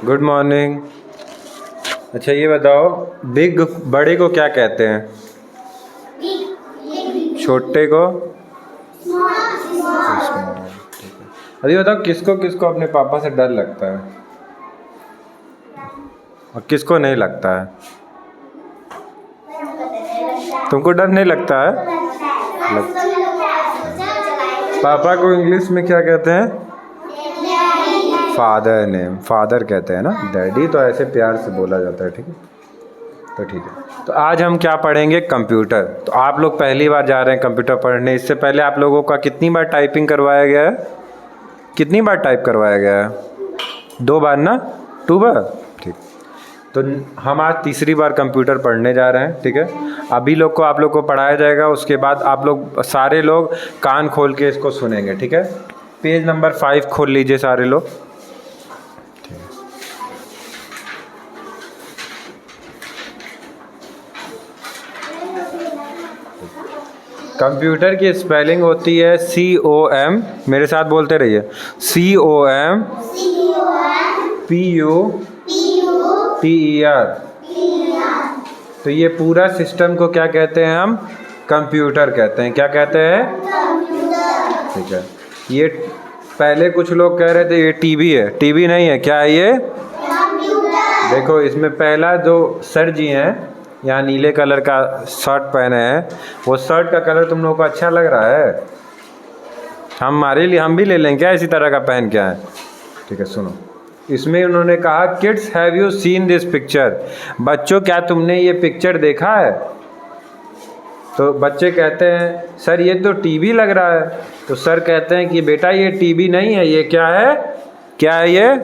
Good morning. अच्छा ये बताओ, बड़े को क्या कहते हैं? छोटे को स्मॉल। ठीक है, अभी बताओ किसको किसको अपने पापा से डर लगता है और किसको नहीं लगता है? तुमको डर नहीं लगता है? पापा को इंग्लिश में क्या कहते हैं? फादर नेम, फादर कहते हैं ना, डैडी तो ऐसे प्यार से बोला जाता है। ठीक है, तो ठीक है, तो आज हम क्या पढ़ेंगे? कंप्यूटर। तो आप लोग पहली बार जा रहे हैं कंप्यूटर पढ़ने, इससे पहले आप लोगों का कितनी बार टाइपिंग करवाया गया है? कितनी बार टाइप करवाया गया है? 2 बार ना? 2 बार। ठीक, तो हम आज तीसरी बार कंप्यूटर पढ़ने जा रहे हैं। ठीक है, अभी लोग को आप लोग को पढ़ाया जाएगा, उसके बाद आप लोग सारे लोग कान खोल के इसको सुनेंगे। ठीक है, पेज नंबर 5 खोल लीजिए सारे लोग। कंप्यूटर की स्पेलिंग होती है COM, मेरे साथ बोलते रहिए, COM PUTER। तो ये पूरा सिस्टम को क्या कहते हैं? हम कंप्यूटर कहते हैं। क्या कहते हैं? ठीक है, ये पहले कुछ लोग कह रहे थे ये टीवी है, टीवी नहीं है। क्या है ये? देखो इसमें पहला जो सर जी हैं, यहाँ नीले कलर का शर्ट पहने हैं, वो शर्ट का कलर तुम लोगों को अच्छा लग रहा है? हमारे लिए हम भी ले लें क्या इसी तरह का पहन के आए? ठीक है, सुनो, इसमें उन्होंने कहा kids have you seen this picture? बच्चों क्या तुमने ये पिक्चर देखा है? तो बच्चे कहते हैं सर ये तो टीवी लग रहा है। तो सर कहते हैं कि बेटा ये टीवी नहीं है, ये क्या है? क्या है ये?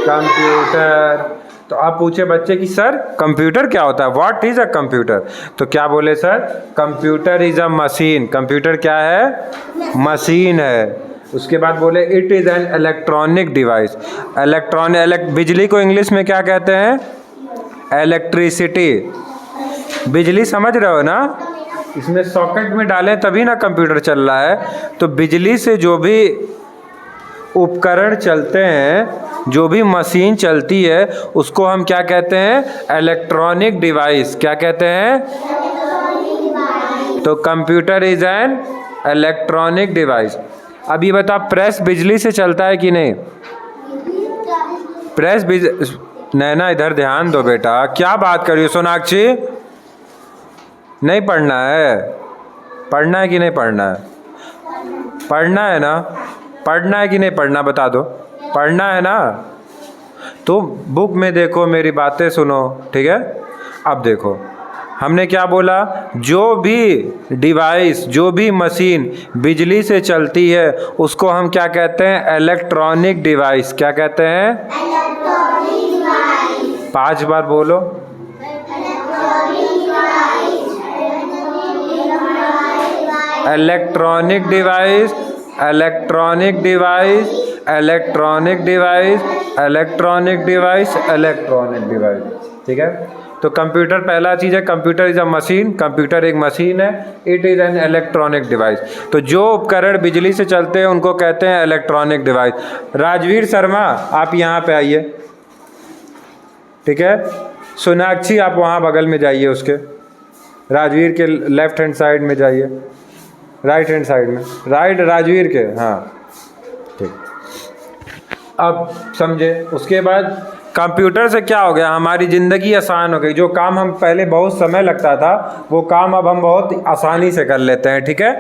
कंप्यूटर। तो आप पूछे बच्चे कि सर कंप्यूटर क्या होता है? What is a computer? तो क्या बोले sir? Computer is a machine. Computer क्या है? मशीन है। उसके बाद बोले it is an electronic device. बिजली को इंग्लिश में क्या कहते हैं? इलेक्ट्रिसिटी। बिजली समझ रहे हो ना? इसमें सॉकेट में डालें तभी ना कंप्यूटर चल रहा है। तो बिजली से जो भी उपकरण चलते हैं, जो भी मशीन चलती है, उसको हम क्या कहते हैं? Electronic device. क्या कहते हैं? तो computer is an electronic device. अब ये बता, प्रेस बिजली से चलता है कि नहीं? नैना इधर ध्यान दो बेटा, क्या बात कर रही हो? सोनाक्षी नहीं पढ़ना है? पढ़ना है कि नहीं पढ़ना है? पढ़ना है ना? पढ़ना है कि नहीं पढ़ना बता दो। पढ़ना है ना? तो बुक में देखो, मेरी बातें सुनो। ठीक है, अब देखो हमने क्या बोला? जो भी डिवाइस, जो भी मशीन बिजली से चलती है उसको हम क्या कहते हैं? Electronic device. क्या कहते हैं? 5 बार बोलो। Electronic device, electronic device, electronic device, electronic device, electronic device. ठीक है, तो कंप्यूटर पहला चीज़ है, computer is a machine. Computer एक मशीन है। It is an electronic device. तो जो उपकरण बिजली से चलते हैं उनको कहते हैं इलेक्ट्रॉनिक डिवाइस। राजवीर शर्मा आप यहाँ पे आइए। ठीक है, सोनाक्षी आप वहाँ बगल में जाइए, उसके राजवीर के लेफ्ट हैंड साइड में जाइए, राइट हैंड साइड में, राइट राजवीर के, हाँ ठीक। अब समझे? उसके बाद कंप्यूटर से क्या हो गया? हमारी ज़िंदगी आसान हो गई। जो काम हम पहले बहुत समय लगता था, वो काम अब हम बहुत आसानी से कर लेते हैं। ठीक है,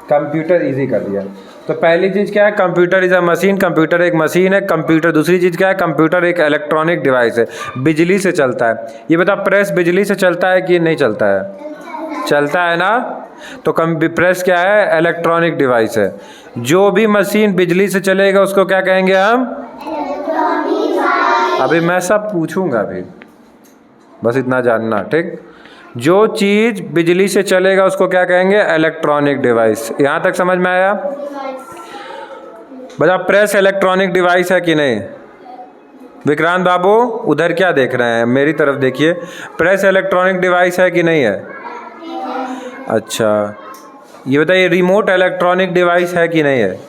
कंप्यूटर इजी कर दिया। तो पहली चीज़ क्या है? Computer is a machine. Computer एक मशीन है। कंप्यूटर दूसरी चीज़ क्या है? कंप्यूटर एक इलेक्ट्रॉनिक डिवाइस है, बिजली से चलता है। ये बता, प्रेस बिजली से चलता है कि नहीं चलता है? चलता है ना? तो प्रेस क्या है? इलेक्ट्रॉनिक डिवाइस है। जो भी मशीन बिजली से चलेगा उसको क्या कहेंगे हम? अभी मैं सब पूछूंगा, अभी बस इतना जानना। ठीक, जो चीज़ बिजली से चलेगा उसको क्या कहेंगे? Electronic device. यहाँ तक समझ में आया? बता, प्रेस इलेक्ट्रॉनिक डिवाइस है कि नहीं? विक्रांत बाबू उधर क्या देख रहे हैं? मेरी तरफ देखिए। प्रेस इलेक्ट्रॉनिक डिवाइस है कि नहीं है? अच्छा, ये बताइए रिमोट इलेक्ट्रॉनिक डिवाइस है कि नहीं है?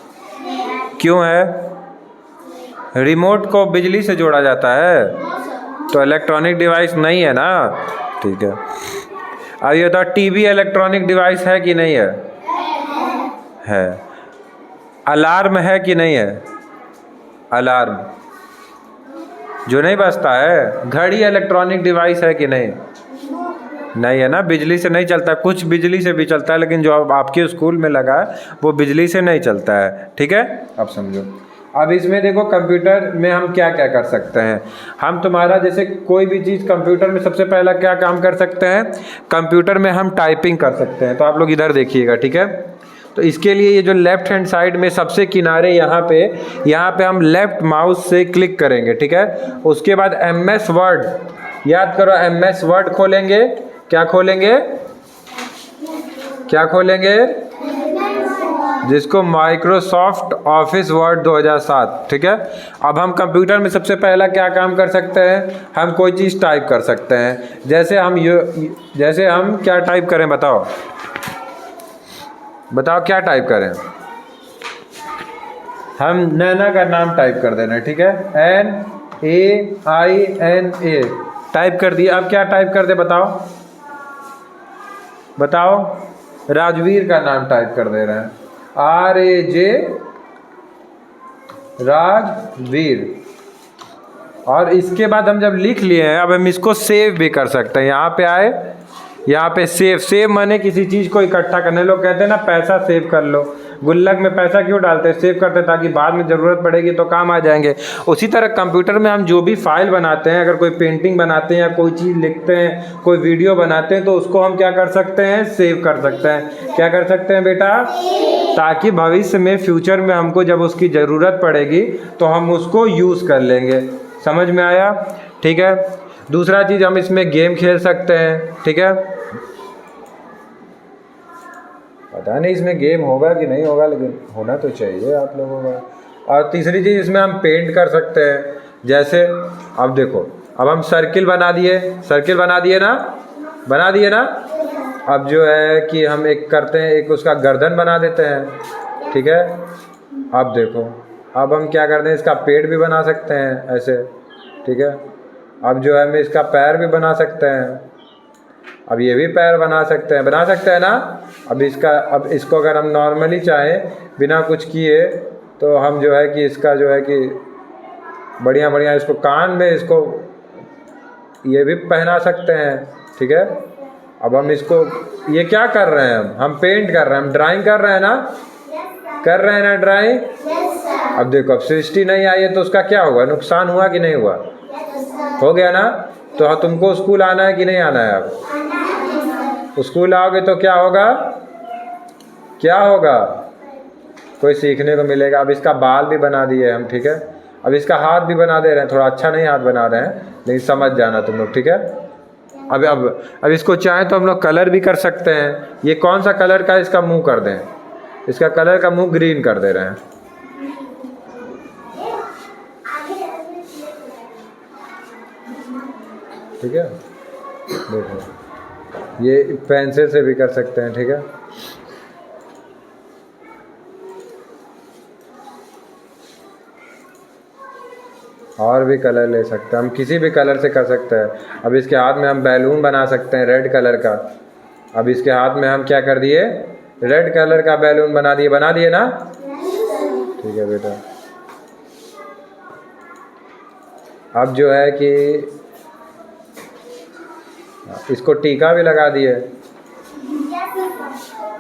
क्यों है? रिमोट को बिजली से जोड़ा जाता है, तो इलेक्ट्रॉनिक डिवाइस नहीं है ना। ठीक है, अब ये बताओ टीवी इलेक्ट्रॉनिक डिवाइस है कि नहीं है? है। अलार्म है कि नहीं है? अलार्म जो नहीं बजता है। घड़ी इलेक्ट्रॉनिक डिवाइस है कि नहीं? नहीं है ना, बिजली से नहीं चलता। कुछ बिजली से भी चलता है, लेकिन जो आपके स्कूल में लगा है वो बिजली से नहीं चलता है। ठीक है, अब समझो। अब इसमें देखो कंप्यूटर में हम क्या क्या कर सकते हैं। हम तुम्हारा जैसे कोई भी चीज़ कंप्यूटर में सबसे पहला क्या काम कर सकते हैं, कंप्यूटर में हम टाइपिंग कर सकते हैं। तो आप लोग इधर देखिएगा, ठीक है। तो इसके लिए ये जो लेफ्ट हैंड साइड में सबसे किनारे यहाँ पे हम लेफ्ट माउस से क्लिक करेंगे, ठीक है। उसके बाद MS वर्ड, याद करो MS वर्ड खोलेंगे। क्या खोलेंगे? क्या खोलेंगे? जिसको माइक्रोसॉफ्ट ऑफिस वर्ड 2007, ठीक है। अब हम कंप्यूटर में सबसे पहला क्या काम कर सकते हैं, हम कोई चीज़ टाइप कर सकते हैं। जैसे हम क्या टाइप करें, बताओ क्या टाइप करें। हम नैना का नाम टाइप कर देना, ठीक है। NAINA टाइप कर दिया। अब क्या टाइप कर दे, बताओ। राजवीर का नाम टाइप कर दे रहे हैं, RAJ राजवीर। और इसके बाद हम जब लिख लिए हैं, अब हम इसको सेव भी कर सकते हैं। यहाँ पे आए, यहाँ पे सेव माने किसी चीज़ को इकट्ठा करने। लोग कहते हैं ना पैसा सेव कर लो, गुल्लक में पैसा क्यों डालते हैं, सेव करते हैं ताकि बाद में ज़रूरत पड़ेगी तो काम आ जाएंगे। उसी तरह कंप्यूटर में हम जो भी फाइल बनाते हैं, अगर कोई पेंटिंग बनाते हैं या कोई चीज़ लिखते हैं, कोई वीडियो बनाते हैं, तो उसको हम क्या कर सकते हैं, सेव कर सकते हैं। क्या कर सकते हैं बेटा, ताकि भविष्य में फ्यूचर में हमको जब उसकी ज़रूरत पड़ेगी तो हम उसको यूज़ कर लेंगे। समझ में आया? ठीक है। दूसरा चीज़, हम इसमें गेम खेल सकते हैं, ठीक है। पता नहीं इसमें गेम होगा कि नहीं होगा, लेकिन होना तो चाहिए आप लोगों का। और तीसरी चीज़, इसमें हम पेंट कर सकते हैं। जैसे अब देखो, अब हम सर्किल बना दिए ना। अब जो है कि हम एक करते हैं, एक उसका गर्दन बना देते हैं, ठीक है। अब देखो, अब हम क्या करते हैं, इसका पेट भी बना सकते हैं ऐसे, ठीक है। अब जो है हम इसका पैर भी बना सकते हैं। अब ये भी पैर बना सकते हैं ना। अब इसको अगर हम नॉर्मली चाहें बिना कुछ किए, तो हम जो है कि इसका जो है कि बढ़िया इसको कान में इसको ये भी पहना सकते हैं, ठीक है। अब हम इसको, ये क्या कर रहे हैं, हम पेंट कर रहे हैं, हम ड्राइंग कर रहे हैं ना, ड्राइंग। अब देखो, अब सृष्टि नहीं आई है तो उसका क्या होगा, नुकसान हुआ कि नहीं हुआ? हो गया ना। तो तुमको स्कूल आना है कि नहीं आना है? अब स्कूल आओगे तो क्या होगा, कोई सीखने को मिलेगा। अब इसका बाल भी बना दिए हम, ठीक है। अब इसका हाथ भी बना दे रहे हैं, थोड़ा अच्छा नहीं हाथ बना रहे हैं, लेकिन समझ जाना तुम लोग, ठीक है। अब इसको चाहे तो हम लोग कलर भी कर सकते हैं। ये कौन सा कलर का इसका मुंह कर दें, इसका कलर का मुंह ग्रीन कर दे रहे हैं, ठीक है। देखो, ये पेंसिल से भी कर सकते हैं, ठीक है। और भी कलर ले सकते हैं हम, किसी भी कलर से कर सकते हैं। अब इसके हाथ में हम बैलून बना सकते हैं रेड कलर का। अब इसके हाथ में हम क्या कर दिए, रेड कलर का बैलून बना दिए ना, ठीक है बेटा। अब जो है कि इसको टीका भी लगा दिए।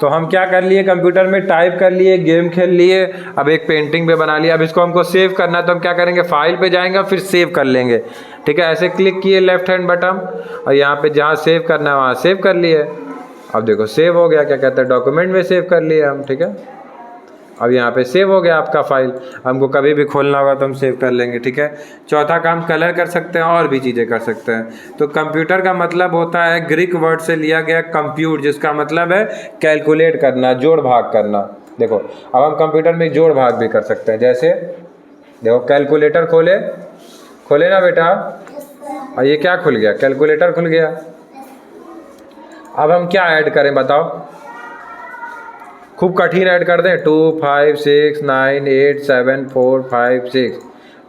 तो हम क्या कर लिए, कंप्यूटर में टाइप कर लिए, गेम खेल लिए, अब एक पेंटिंग भी बना लिया। अब इसको हमको सेव करना है तो हम क्या करेंगे, फाइल पे जाएंगे और फिर सेव कर लेंगे, ठीक है। ऐसे क्लिक किए लेफ्ट हैंड बटन, और यहाँ पे जहाँ सेव करना है वहाँ सेव कर लिए। अब देखो सेव हो गया, क्या कहते हैं, डॉक्यूमेंट में सेव कर लिए हम, ठीक है। अब यहाँ पे सेव हो गया आपका फाइल। हमको कभी भी खोलना होगा तो हम सेव कर लेंगे, ठीक है। चौथा काम, कलर कर सकते हैं और भी चीज़ें कर सकते हैं। तो कंप्यूटर का मतलब होता है, ग्रीक वर्ड से लिया गया कंप्यूट, जिसका मतलब है कैलकुलेट करना, जोड़ भाग करना। देखो, अब हम कंप्यूटर में जोड़ भाग भी कर सकते हैं। जैसे देखो, कैलकुलेटर खोले ना बेटा, और ये क्या खुल गया, कैलकुलेटर खुल गया। अब हम क्या ऐड करें बताओ, खूब कठिन ऐड कर दें, 2 5 6 9 8 7 4 5 6,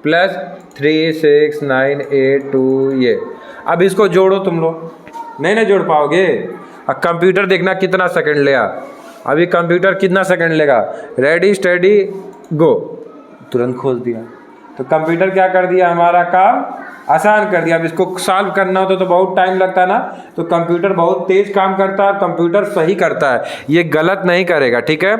प्लस 3 6 9 8 2 ये। अब इसको जोड़ो तुम लोग, नहीं ना जोड़ पाओगे। अब कंप्यूटर देखना कितना सेकंड लेगा, अभी कंप्यूटर कितना सेकंड लेगा। रेडी स्टेडी गो, तुरंत खोज दिया। तो कंप्यूटर क्या कर दिया, हमारा काम आसान कर दिया। अब इसको सॉल्व करना होता तो बहुत टाइम लगता ना, तो कंप्यूटर बहुत तेज काम करता है, कंप्यूटर सही करता है, ये गलत नहीं करेगा, ठीक है।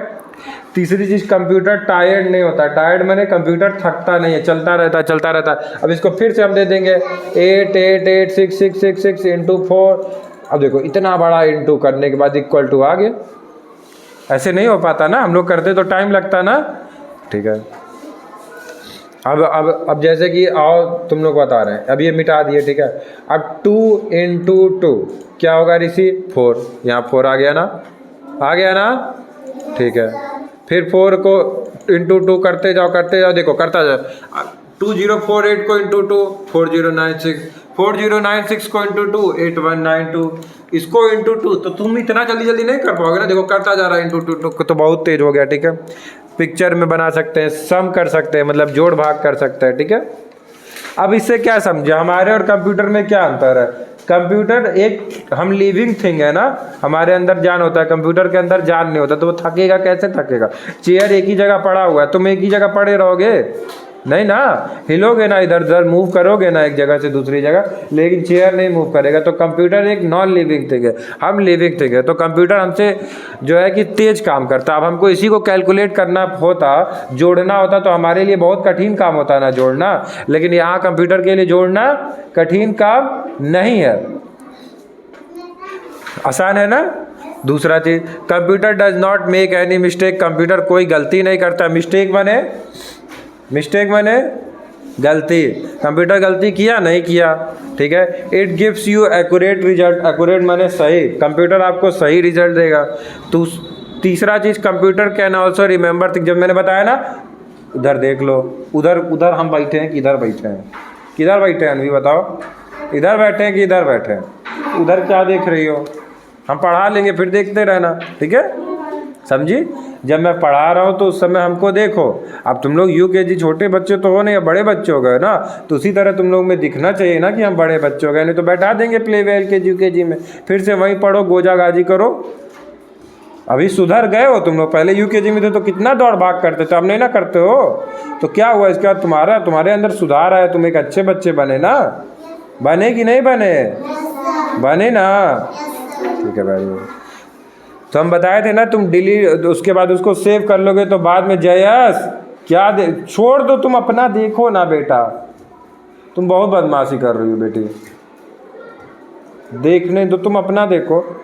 तीसरी चीज, कंप्यूटर टायर्ड नहीं होता। टायर्ड मैंने कंप्यूटर थकता नहीं है, चलता रहता है चलता रहता है। अब इसको फिर से हम दे देंगे 8 8 8 6 6 6 6 इंटू 4। अब देखो इतना बड़ा इंटू करने के बाद इक्वल टू आ गया। ऐसे नहीं हो पाता ना, हम लोग करते तो टाइम लगता ना, ठीक है। अब जैसे कि आओ तुम लोग बता रहे हैं, अब ये मिटा दिए, ठीक है। अब 2 इंटू 2 क्या होगा ऋषि, 4। यहाँ 4 आ गया ना, आ गया ना, ठीक है। फिर 4 को इंटू 2 करते जाओ देखो करता जाओ। 2048 को इंटू 2 4096, 4096 को इंटू 2 8192, इसको इंटू 2। तो तुम इतना जल्दी जल्दी नहीं कर पाओगे ना, देखो करता जा रहा है इंटू 2 तो बहुत तेज हो गया, ठीक है। पिक्चर में बना सकते हैं, सम कर सकते हैं, मतलब जोड़ भाग कर सकते हैं, ठीक है। अब इससे क्या समझे, हमारे और कंप्यूटर में क्या अंतर है। कंप्यूटर एक हम लिविंग थिंग है ना, हमारे अंदर जान होता है, कंप्यूटर के अंदर जान नहीं होता, तो वो थकेगा कैसे थकेगा। चेयर एक ही जगह पड़ा हुआ है, तुम एक ही जगह पड़े रहोगे नहीं ना, हिलोगे ना, इधर उधर मूव करोगे ना एक जगह से दूसरी जगह, लेकिन चेयर नहीं मूव करेगा। तो कंप्यूटर एक नॉन लिविंग थिंग है, हम लिविंग थिंग है। तो कंप्यूटर हमसे जो है कि तेज काम करता है। अब हमको इसी को कैलकुलेट करना होता, जोड़ना होता, तो हमारे लिए बहुत कठिन काम होता है ना जोड़ना, लेकिन यहाँ कंप्यूटर के लिए जोड़ना कठिन काम नहीं है, आसान है ना। दूसरा चीज, computer does not make any mistake, computer कोई गलती नहीं करता। मिस्टेक माने गलती, कंप्यूटर गलती किया नहीं किया, ठीक है। It gives you accurate result, accurate माने सही, कंप्यूटर आपको सही रिजल्ट देगा। तो तीसरा चीज़, computer can also remember thing, जब मैंने बताया ना, उधर देख लो, उधर हम बैठे हैं, किधर बैठे हैं, किधर बैठे हैं अनवी बताओ, इधर बैठे हैं कि इधर बैठे हैं, उधर क्या देख रही हो, हम पढ़ा लेंगे फिर देखते रहना, ठीक है, समझी। जब मैं पढ़ा रहा हूँ तो उस समय हमको देखो। अब तुम लोग यूकेजी छोटे बच्चे तो हो नहीं, या बड़े बच्चे हो गए ना, तो उसी तरह तुम लोग में दिखना चाहिए ना कि हम बड़े बच्चे हो गए, नहीं तो बैठा देंगे प्ले वे LKG यूकेजी में, फिर से वहीं पढ़ो, गोजा गाजी करो। अभी सुधर गए हो तुम लोग, पहले यूकेजी में थे तो कितना दौड़ भाग करते थे, अब नहीं ना करते हो, तो क्या हुआ इसके बाद तुम्हारे अंदर सुधार आया, तुम एक अच्छे बच्चे बने ना, बने कि नहीं बने, बने ना, ठीक है भाई। तो हम बताए थे ना, तुम डिलीट उसके बाद उसको सेव कर लोगे तो बाद में जयस क्या छोड़ दो, तुम अपना देखो ना बेटा, तुम बहुत बदमाशी कर रही हो बेटी, देखने दो, तुम अपना देखो।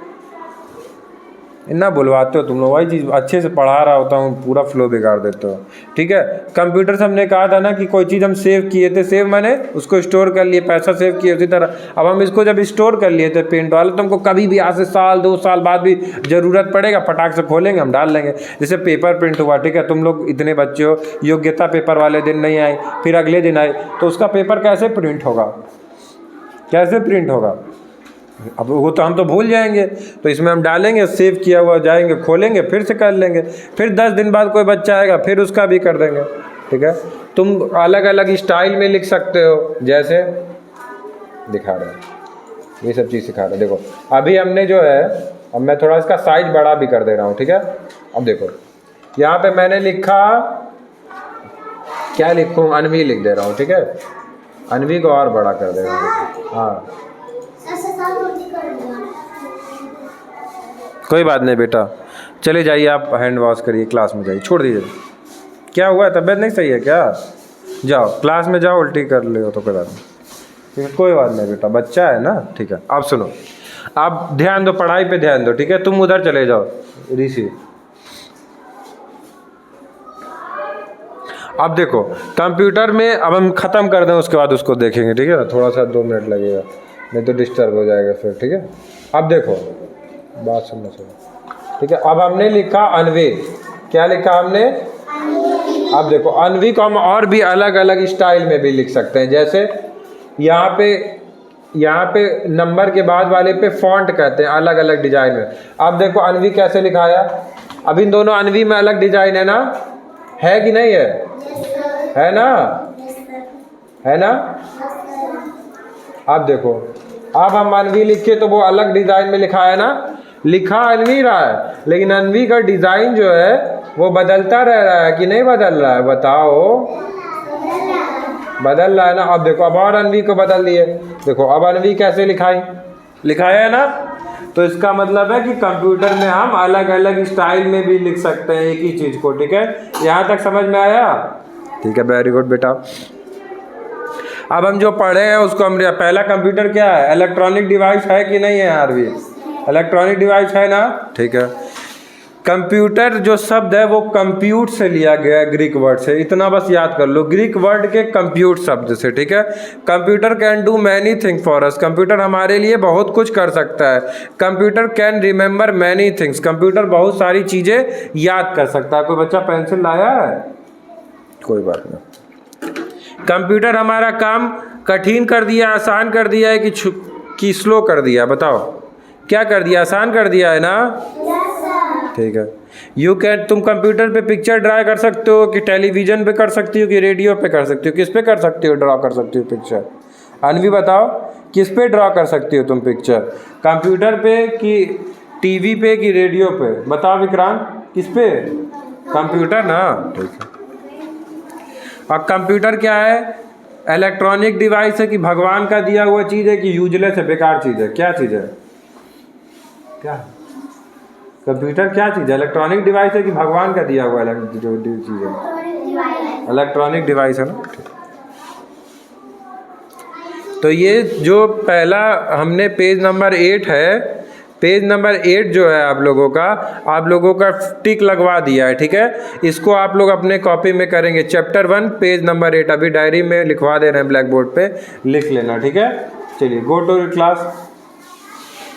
इतना बुलवाते हो तुम लोग, वही चीज़ अच्छे से पढ़ा रहा होता हूँ, पूरा फ्लो बिगाड़ देते हो, ठीक है। कंप्यूटर से हमने कहा था ना कि कोई चीज़ हम सेव किए थे, सेव मैंने उसको स्टोर कर लिए, पैसा सेव किए, उसी तरह अब हम इसको जब स्टोर कर लिए थे पेंट वाले, तो हमको कभी भी आज से साल 2 साल बाद भी ज़रूरत पड़ेगा, फटाक से खोलेंगे, हम डाल लेंगे। जैसे पेपर प्रिंट हुआ, ठीक है, तुम लोग इतने बच्चे हो, योग्यता पेपर वाले दिन नहीं आए, फिर अगले दिन आए, तो उसका पेपर कैसे प्रिंट होगा, कैसे प्रिंट होगा, अब वो तो हम तो भूल जाएंगे, तो इसमें हम डालेंगे, सेव किया हुआ, जाएंगे खोलेंगे, फिर से कर लेंगे, फिर 10 दिन बाद कोई बच्चा आएगा, फिर उसका भी कर देंगे, ठीक है। तुम अलग अलग स्टाइल में लिख सकते हो, जैसे दिखा रहे हैं, ये सब चीज़ सिखा रहे हैं। देखो अभी हमने जो है, अब मैं थोड़ा इसका साइज बड़ा भी कर दे रहा हूँ, ठीक है। अब देखो यहाँ पे मैंने लिखा, क्या लिखूँ, अनवी लिख दे रहा हूँ, ठीक है, अनवी को और बड़ा कर दे रहा हूँ, हाँ कोई बात नहीं बेटा, चले जाइए आप, हैंड वॉश करिए, क्लास में जाइए, छोड़ दीजिए। क्या हुआ है, तबीयत नहीं सही है क्या, जाओ क्लास में जाओ, उल्टी कर ले हो तो कोई बात नहीं, ठीक है, कोई बात नहीं बेटा, बच्चा है ना, ठीक है। आप सुनो, आप ध्यान दो, पढ़ाई पे ध्यान दो, ठीक है। तुम उधर चले जाओ ऋषि। अब देखो कंप्यूटर में, अब हम ख़त्म कर दें, उसके बाद उसको देखेंगे, ठीक है, थोड़ा सा 2 मिनट लगेगा, नहीं तो डिस्टर्ब हो जाएगा फिर, ठीक है। अब देखो बात सुनना चाहिए, ठीक है। अब हमने लिखा अनवी, क्या लिखा हमने, अब देखो अनवी को हम और भी अलग अलग स्टाइल में भी लिख सकते हैं, जैसे यहाँ पे नंबर के बाद वाले पे फॉन्ट कहते हैं, अलग अलग डिजाइन में। अब देखो अनवी कैसे लिखाया, अब इन दोनों अनवी में अलग डिजाइन है ना, है कि नहीं है, है ना, है ना। अब देखो, अब हम अनवी लिखे तो वो अलग डिज़ाइन में लिखा है ना, लिखा अनवी रहा है, लेकिन अनवी का डिज़ाइन जो है वो बदलता रह रहा है कि नहीं बदल रहा है, बताओ। बदल रहा है ना। अब देखो, अब और अनवी को बदल दिए, देखो अब अनवी कैसे लिखाया है ना। तो इसका मतलब है कि कंप्यूटर में हम अलग अलग स्टाइल में भी लिख सकते हैं एक ही चीज़ को, ठीक है। यहाँ तक समझ में आया? ठीक है, वेरी गुड बेटा। अब हम जो पढ़े हैं उसको हम, पहला कंप्यूटर क्या है, इलेक्ट्रॉनिक डिवाइस है कि नहीं है यार भी, इलेक्ट्रॉनिक डिवाइस है ना, ठीक है। कंप्यूटर जो शब्द है वो कंप्यूट से लिया गया है, ग्रीक वर्ड से, इतना बस याद कर लो, ग्रीक वर्ड के कंप्यूट शब्द से, ठीक है। Computer can do many things for us, computer हमारे लिए बहुत कुछ कर सकता है। Computer can remember many things, computer बहुत सारी चीज़ें याद कर सकता है। कोई बच्चा पेंसिल लाया है? कोई बात नहीं। कंप्यूटर हमारा काम कठिन कर दिया, आसान कर दिया है कि स्लो कर दिया, बताओ क्या कर दिया, आसान कर दिया है ना, ठीक है। यू कैन, तुम कंप्यूटर पे पिक्चर ड्रा कर सकते हो, कि टेलीविज़न पे कर सकती हो, कि रेडियो पे कर सकती हो, किस पे कर सकती हो ड्रा कर सकती हो पिक्चर? अनवी बताओ, किस पे ड्रा कर सकती हो तुम पिक्चर, कंप्यूटर पे कि टीवी पे कि रेडियो पे? बताओ विक्रांत, किस पे? कंप्यूटर ना, ठीक है। अब कंप्यूटर क्या है, इलेक्ट्रॉनिक डिवाइस है कि भगवान का दिया हुआ चीज़ है, कि यूजलेस है, बेकार चीज़ है, क्या चीज़ है? क्या कंप्यूटर क्या चीज़ है? इलेक्ट्रॉनिक डिवाइस है कि भगवान का दिया हुआ जो चीज़ है? इलेक्ट्रॉनिक डिवाइस है ना। तो ये जो पहला हमने पेज नंबर 8 है, पेज नंबर 8 जो है आप लोगों का टिक लगवा दिया है, ठीक है। इसको आप लोग अपने कॉपी में करेंगे, चैप्टर 1 पेज नंबर 8 अभी डायरी में लिखवा दे रहे हैं, ब्लैक बोर्ड पे लिख लेना, ठीक है। चलिए, गो टू क्लास।